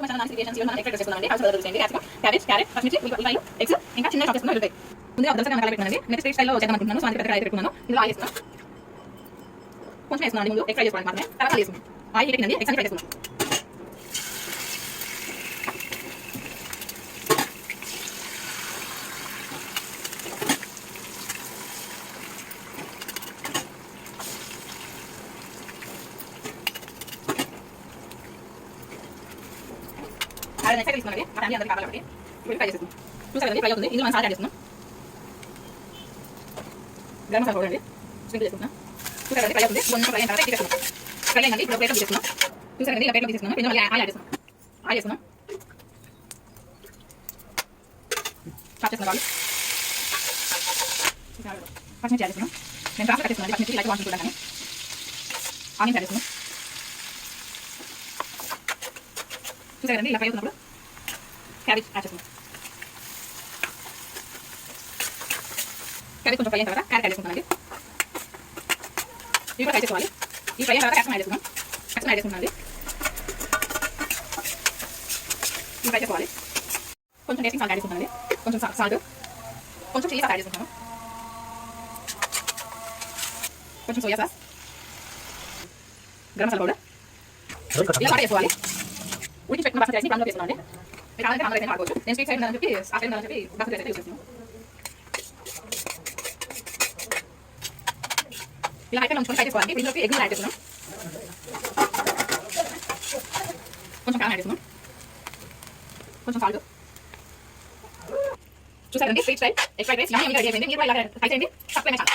మా ఛానల్ నాటిఫికేషన్స్ మనం ఎక్కడ చేసుకున్నామండి హౌస్ కలర్ చేయండి క్యారెట్ పచ్చిమిర్చి ఉల్లిపాయలు ఎగ్స్ ఇంకా చిన్న చాప్ చేసుకున్న ఉంటాయి ముందుగా దోసకాయ మసాలా పెట్టుకున్నాను నేను స్ట్రీట్ స్టైల్లో చేద్దాం అనుకుంటున్నాను సో అందుకే పెద్దగా అయితే పెట్టుకున్నాను ఇందులో ఆయిల్ వేస్తున్నాను కొంచెం వేస్తున్నాను ముందు ఎగ్ ఫ్రై చేసుకోవాలి మాత్రమే తర్వాత వేసుకున్నాను ఆయిల్ పెట్టినండి ఎగ్స్ అన్ని ఫ్రై చేసుకున్నాను అది నెక్స్ట్ తీసుకున్నాను మా ఫ్యామిలీ అందరికీ కావాలి కాబట్టి ఇప్పుడు ఫ్రై చేసేస్తున్నాం చూసారు కదండి ఫ్రై అవుతుంది ఇందులో మనం సాల్ట్ యాడ్ చేస్తున్నాం గరం మసాలా పౌడర్ అండి స్ప్రింకిల్ చేసుకుంటున్నాం చూసారు కదండి ఫ్రై అవుతుంది కొంచెం ఫ్రై అయిన తర్వాత తీసేస్తున్నాం ఫ్రై అయిందండి ఇప్పుడు ప్లేట్లో తీసేస్తున్నాం చూసారు కదండి ఇలా ప్లేట్లో తీసేస్తున్నాం ఇందులో మళ్ళీ ఆయిల్ యాడ్ చేస్తున్నాం ఆయిల్ చేస్తున్నాం చాప్ చేసుకున్నాం పచ్చిమిర్చి యాడ్ చేస్తున్నాం నేను కాస్త కట్ చేస్తున్నాను పచ్చిమిర్చి లైట్ వాసన చూడడం కానీ ఆనియన్స్ యాడ్ చేస్తున్నాం చూసారు కదండి ఇలా ఫ్రై అవుతున్నప్పుడు క్యాబేజ్ యాడ్ చేస్తున్నాం క్యాబేజ్ కొంచెం ఫ్రై అయిన తర్వాత క్యారెట్ యాడ్ చేసుకుంటానండి ఇవి కూడా ఫ్రై చేసుకోవాలి ఈ ఫ్రై అయిన తర్వాత క్యాప్సికమ్ యాడ్ చేసుకున్నాం క్యాప్సికమ్ యాడ్ చేసుకుంటానండి ఇవి ఫ్రై చేసుకోవాలి కొంచెం టేస్టింగ్ సాల్ట్ యాడ్ చేసుకుంటానండి కొంచెం సాల్ట్ కొంచెం చిల్లీ సాస్ యాడ్ చేసుకుంటాను కొంచెం soya sauce garam masala powder ఇలా ఫ్రై చేసుకోవాలి ఉడికి పెట్టిన బాస్మతి రైస్ని దాంట్లో వేస్తున్నాను అండి మీరు కావాలంటే ఆంధ్ర రైస్ వాడుకోవచ్చు నేను స్వీట్ సైడ్ ఉందని చెప్పి ఆ సైడ్ ఉందని చెప్పి బాస్మతి రైస్ అయితే యూస్ చేస్తున్నాను ఇలా అయితే మనం ఫ్రై చేసుకోవాలి ఇందులోకి ఎగ్ యాడ్ చేస్తున్నాం కొంచెం కారం యాడ్ చేస్తున్నాం కొంచెం సాల్ట్ చూసారండి street style egg fried rice ready అయిపోయింది మీరు ఇలా ట్రై చేయండి సబ్స్క్రైబ్ చేయండి